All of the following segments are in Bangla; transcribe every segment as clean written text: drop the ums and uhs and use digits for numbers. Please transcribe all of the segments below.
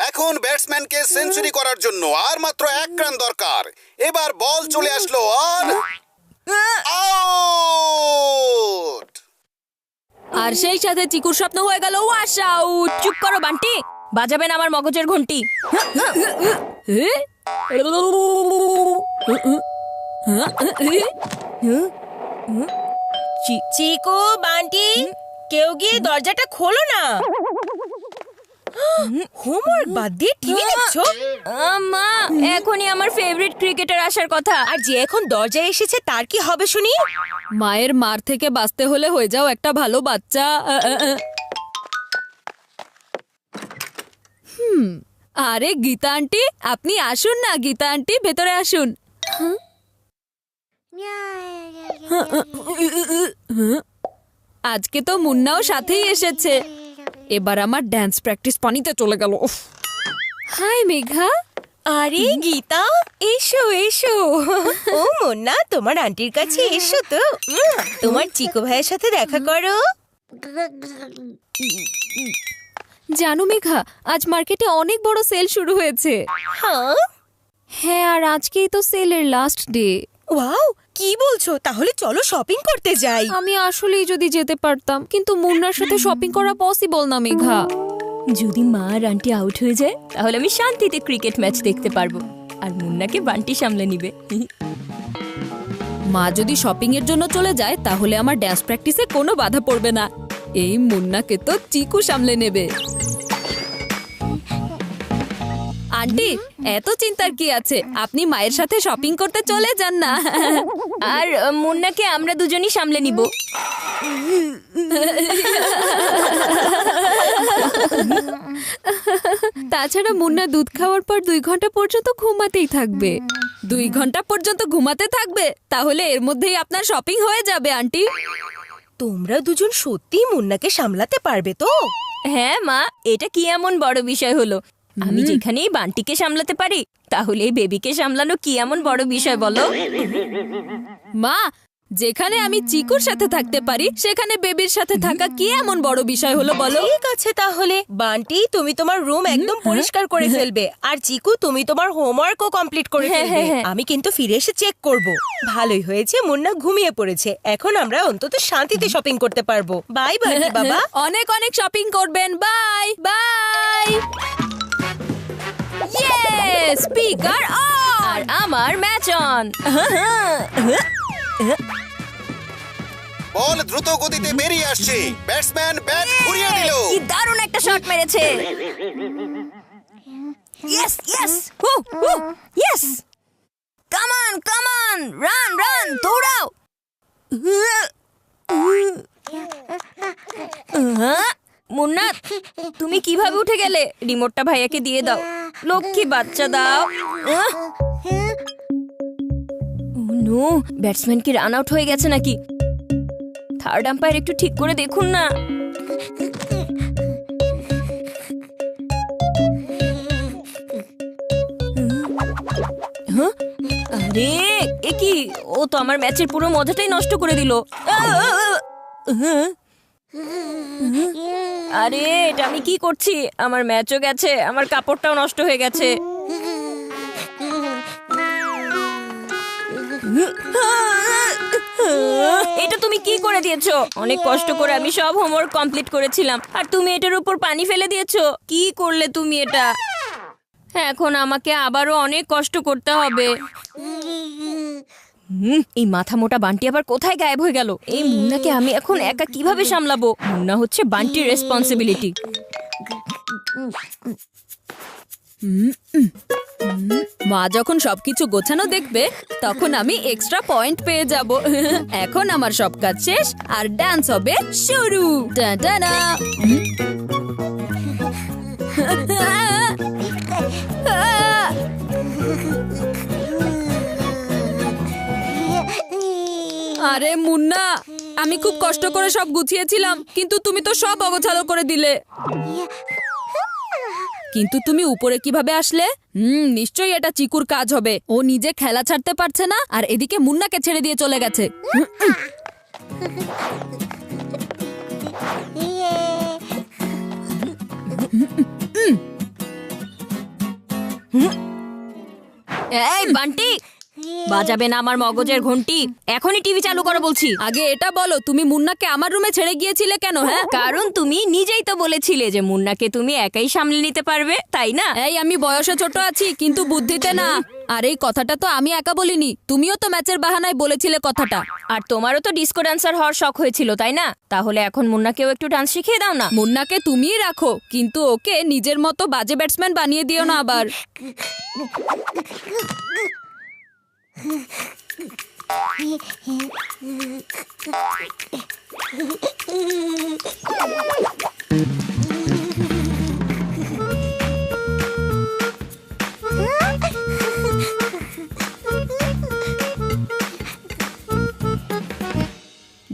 এখন ব্যাটসম্যানকে সেঞ্চুরি করার জন্য আর মাত্র 1 রান দরকার। এবার বল চলে আসলো আর আউট। আর সেই সাথে চিকুর স্বপ্ন হয়ে গেল ওয়াশ আউট। চুপ করো বান্টি, বাজাবেন আমার মগজের ঘন্টি। চিকু, বান্টি, কেউ গিয়ে দরজাটা খোলো না। হোমওয়ার্ক বাদ দিয়ে টিভি দেখছো? মা, এখনই আমার ফেভারিট ক্রিকেটার আসার কথা। আর যে এখন দরজায় এসেছে তার কি হবে শুনি? মায়ের মার থেকে বাঁচতে হলে হয়ে যাও একটা ভালো বাচ্চা। আরে গীতা আন্টি, আপনি আসুন না। গীতা আন্টি, ভেতরে আসুন। আজকে তো মুন্নাও সাথেই এসেছে। এবার আমার ডান্স প্র্যাকটিস পানিতে চলে গেল। হাই মেঘা। আরে গীতা, এসো এসো। ও মুন্না, তোমার আন্টির কাছে এসো তো। তোমার চিকু ভাইয়ের সাথে দেখা করো। জানো মেঘা, আজ মার্কেটে অনেক বড় সেল শুরু হয়েছে। হ্যাঁ, আর আজকেই তো সেলের লাস্ট ডে। ওয়াও, কি বলছো? তাহলে চলো শপিং করতে যাই। আমি আসলেই যদি যেতে পারতাম, কিন্তু মুন্নার সাথে শপিং করা পসিবল না মেঘা। যদি মা আর আন্টি আউট হয়ে যায় তাহলে আমি শান্তিতে ক্রিকেট ম্যাচ দেখতে পারবো, আর মুন্নাকে বান্টি সামলে নিবে। মা যদি শপিং এর জন্য চলে যায় তাহলে আমার ডান্স প্র্যাকটিসে কোনো বাধা পড়বে না। এই মুন্নাকে তো চিকু সামলে নেবে। আন্টি, এত চিন্তার কি আছে? আপনি মায়ের সাথে শপিং করতে চলে যান না। আর মুন্নাকে আমরা দুজনই সামলে নিব। তাছাড়া মুন্না দুধ খাওয়ার পর 2 ঘন্টা পর্যন্ত ঘুমাতেই থাকবে। 2 ঘন্টা পর্যন্ত ঘুমাতে থাকবে? তাহলে এর মধ্যেই আপনার শপিং হয়ে যাবে আন্টি। তোমরা দুজন সত্যি মুন্নাকে সামলাতে পারবে তো? হ্যাঁ মা, এটা কি এমন বড় বিষয় হলো? আমি যেখানেই বান্টিকে সামলাতে পারি, তাহলে এই বেবিকে সামলানো কি এমন বড় বিষয় বলো? মা, যেখানে আমি চিকুর সাথে থাকতে পারি সেখানে বেবির সাথে থাকা কি এমন বড় বিষয় হলো বলো? ঠিক আছে, তাহলে বান্টি তুমি তোমার রুম একদম পরিষ্কার করে ফেলবে, আর চিকু তুমি তোমার হোমওয়ার্কও কমপ্লিট করে ফেলবে। আমি কিন্তু ফিরে এসে চেক করব। ভালোই হয়েছে, মুন্না ঘুমিয়ে পড়েছে। এখন আমরা অন্তত শান্তিতে শপিং করতে পারবো। বাই বান্টি বাবা। অনেক অনেক শপিং করবেন। Bye bye. Yes, speaker on. আর আমার ম্যাচ অন। বল দ্রুত গতিতে বেরিয়ে আসছে। ব্যাটসম্যান ব্যাট ঘুরিয়ে দিল। কি দারুণ একটা শট মেরেছে। ইয়েস ইয়েস, হু হু, yes. Come on come on, run run, দৌড়াও। মুন্না, তুমি কিভাবে উঠে গেলে? রিমোটটা ভাইয়াকে দিয়ে দাও। লক্ষ্মী বাচ্চা, দাও। নো, ব্যাটসম্যান কি রান আউট হয়ে গেছে নাকি? থার্ড আম্পায়ার একটু ঠিক করে দেখুন না। আরে এ কি? ও তো আমার ম্যাচের পুরো মজাটাই নষ্ট করে দিল। আরে এটা আমি কি করছি? আমার ম্যাচও গেছে, আমার কাপড়টাও নষ্ট হয়ে গেছে। এটা তুমি কি করে দিয়েছো? অনেক কষ্ট করে আমি সব হোমওয়ার্ক কমপ্লিট করেছিলাম, আর তুমি এটার উপর পানি ফেলে দিয়েছো। কি করলে তুমি এটা? এখন আমাকে আবারও অনেক কষ্ট করতে হবে। এই মাথা মোটা বান্টি আবার কোথায় গায়েব হয়ে গেল? এই মুন্নাকে আমি এখন একা কিভাবে সামলাবো? মুন্না হচ্ছে বান্টির রেসপন্সিবিলিটি। মা যখন সবকিছু গোছানো দেখবে তখন আমি এক্সট্রা পয়েন্ট পেয়ে যাব। এখন আমার সব কাজ শেষ আর ডান্স হবে শুরু। টাটা। আরে মুন্না, আমি খুব কষ্ট করে সব গুছিয়েছিলাম, কিন্তু তুমি তো সব অগোছালো করে দিলে। কিন্তু তুমি উপরে কিভাবে আসলে? নিশ্চয়ই এটা চিকুর কাজ হবে। ও নিজে খেলা ছাড়তে পারছে না, আর এদিকে মুন্নাকে ছেড়ে দিয়ে চলে গেছে। এই বান্টি, বাজাবে না আমার মগজের ঘন্টি। এখনই টিভি চালু করো বলছি। আগে এটা বলো, তুমি মুন্নাকে আমার রুমে ছেড়ে গিয়েছিলে কেন? হ্যাঁ, কারণ তুমি নিজেই তো বলেছিলে যে মুন্নাকে তুমি একাই সামলে নিতে পারবে, তাই না? এই আমি বয়সে ছোট আছি কিন্তু বুদ্ধিতে না। আর এই কথাটা তো আমি একা বলিনি, তুমিও তো ম্যাচের বাহানায় বলেছিলে কথাটা। আর তোমারও তো ডিস্কো ডান্সার হওয়ার শখ হয়েছিল, তাই না? তাহলে এখন মুন্নাকেও একটু ডান্স শিখিয়ে দাও না। মুন্নাকে তুমিই রাখো, কিন্তু ওকে নিজের মতো বাজে ব্যাটসম্যান বানিয়ে দিও না আবার।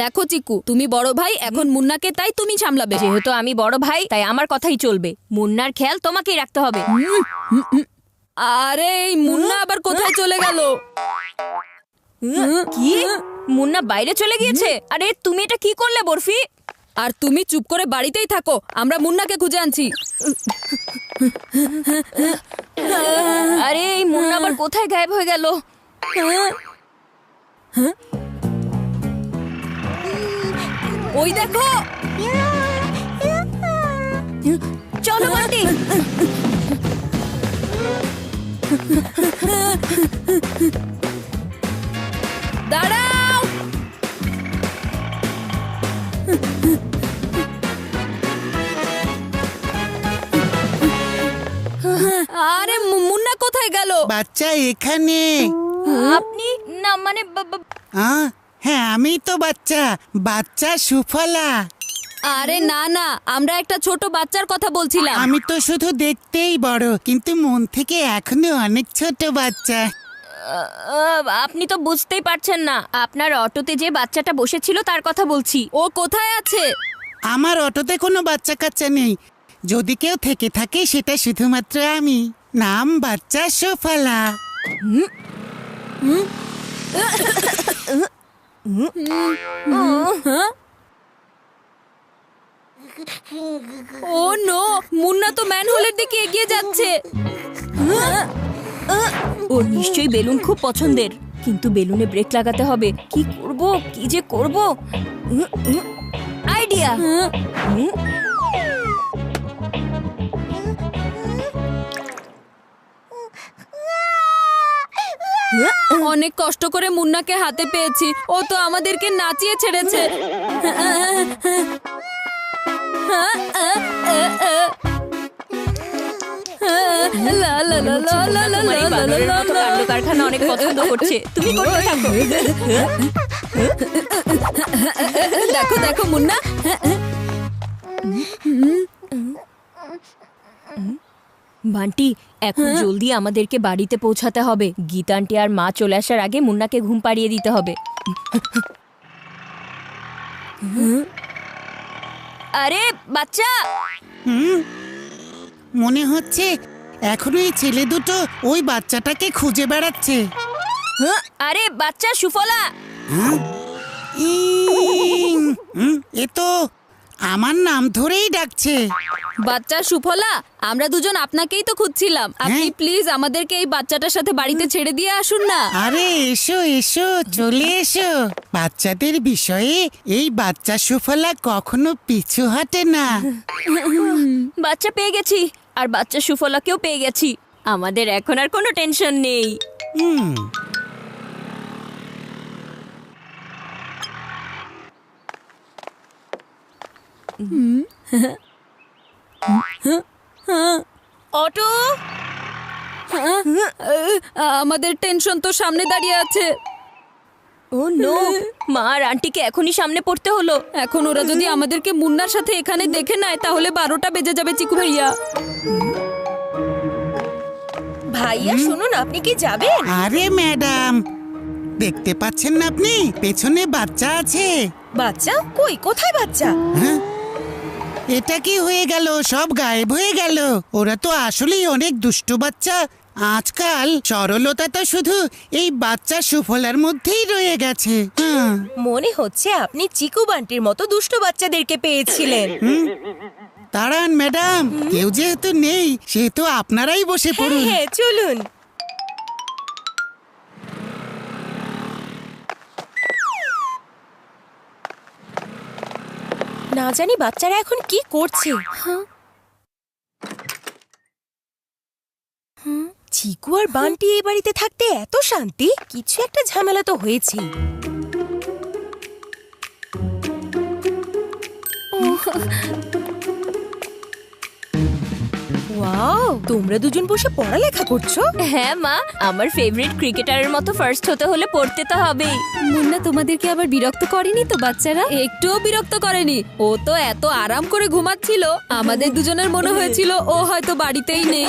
দেখো চিকু, তুমি বড় ভাই, এখন মুন্নাকে তাই তুমি সামলাবে। যেহেতু আমি বড় ভাই তাই আমার কথাই চলবে। মুন্নার খেয়াল তোমাকেই রাখতে হবে। আরে এই মুন্না আবার কোথায় চলে গেল? কি? মুন্না বাইরে চলে গিয়েছে? আরে তুমি এটা কি করলে বরফি? আর তুমি চুপ করে বাড়িতেই থাকো, আমরা মুন্নাকে খুঁজে আনছি। আরে এই মুন্না আবার কোথায় গায়েব হয়ে গেল? ওই দেখো, চলো বান্টি। দাঁড়াও। আরে মুন্না কোথায় গেল? বাচ্চা এখানে। আপনি না মানে হ্যাঁ আমি তো বাচ্চা, বাচ্চা সুফলা। আরে না না, আমরা একটা ছোট বাচ্চার কথা বলছিলাম। আমি তো শুধু দেখতেই বড়, কিন্তু মন থেকে এখনো অনেক ছোট বাচ্চা। আপনি তো বুঝতেই পারছেন না, আপনার অটোতে যে বাচ্চাটা বসেছিল তার কথা বলছি। ও কোথায় আছে? আমার অটোতে কোনো বাচ্চা কাচ্চা নেই, যদি কেউ থেকে থাকে সেটা শুধুমাত্র আমি। নাম বাচ্চা সুফলা। ও নো, মুন্না তো ম্যানহোলের দিকে এগিয়ে যাচ্ছে। ওর নিশ্চয়ই বেলুন খুব পছন্দের, কিন্তু বেলুনে ব্রেক লাগাতে হবে। কি করব, কি যে করব? আইডিয়া! অনেক কষ্ট করে মুন্নাকে হাতে পেয়েছি, ও তো আমাদেরকে নাচিয়ে ছেড়েছে। লা লা লা লা লা লা তোমার এই লা লা বানরের লা মতো লা। কাণ্ড কারখানা অনেক পছন্দ করছে, তুমি করতে থাকো। দেখো দেখো মুন্না, বান্টি, এখন জলদি আমাদেরকে বাড়িতে পৌঁছাতে হবে। গীতা আন্টি আর মা চলে আসার আগে মুন্নাকে ঘুম পাড়িয়ে দিতে হবে। আরে বাচ্চা! মনে হচ্ছে এখনো এই ছেলে দুটো ওই বাচ্চাটাকে খুঁজে বেড়াচ্ছে। আরে বাচ্চা সুফলা! এ তো আমার নাম ধরেই ডাকছে। বাচ্চা সুফলা, আমরা দুজন আপনাকেই তো খুঁজছিলাম। আপনি হ্যাঁ? প্লিজ আমাদেরকে এই বাচ্চাটার সাথে বাড়িতে ছেড়ে দিয়ে আসুন না। আরে এসো এসো, চলে এসো। বাচ্চাদের বিষয়ে এই বাচ্চা সুফলা কখনো পিছু হটে না। বাচ্চা পেয়ে গেছি, আর বাচ্চা সুফলাকেও পেয়ে গেছি। আমাদের এখন আর কোনো টেনশন নেই। অটো! আমাদের টেনশন তো সামনে দাঁড়িয়ে আছে। ও নো, মা আর আন্টিকে এখনই সামনে পড়তে হলো। এখন ওরা যদি আমাদেরকে মুন্নার সাথে এখানে দেখে নেয় তাহলে 12টা বেজে যাবে চিকু ভাইয়া। ভাইয়া শুনুন, আপনি কি যাবেন? আরে ম্যাডাম, দেখতে পাচ্ছেন না আপনি পেছনে বাচ্চা আছে? বাচ্চা কই? কোথায় বাচ্চা? হ্যাঁ, এটা কি হয়ে গেল? সব গায়েব হয়ে গেল। ওরা তো আসলেই অনেক দুষ্টু বাচ্চা। আজকাল সরলতা তো শুধু এই বাচ্চা সুফলার মধ্যেই রয়ে গেছে। মনে হচ্ছে আপনি চিকু বান্টির মতো দুষ্ট বাচ্চাদেরকে পেয়েছিলেন। দাঁড়ান ম্যাডাম, কেউ যেহেতু নেই সেহেতু আপনারাই বসে হ্যাঁ পড়ুন। হ্যাঁ, চলুন। না জানি বাচ্চারা এখন কি করছে। চিকু আর বান্টি এই বাড়িতে থাকতে এত শান্তি, কিছু একটা ঝামেলা তো হয়েছে। ওয়াও, তোমরা দুজন বসে পড়ালেখা করছো? হ্যাঁ মা, আমার ফেভারিট ক্রিকেটারের মতো ফার্স্ট হতে হলে পড়তে তো হবেই। মুন্না তোমাদেরকে আবার বিরক্ত করেনি তো বাচ্চারা? একটুও বিরক্ত করেনি। ও তো এত আরাম করে ঘুমাচ্ছিল, আমাদের দুজনের মনে হয়েছিল ও হয়তো বাড়িতেই নেই।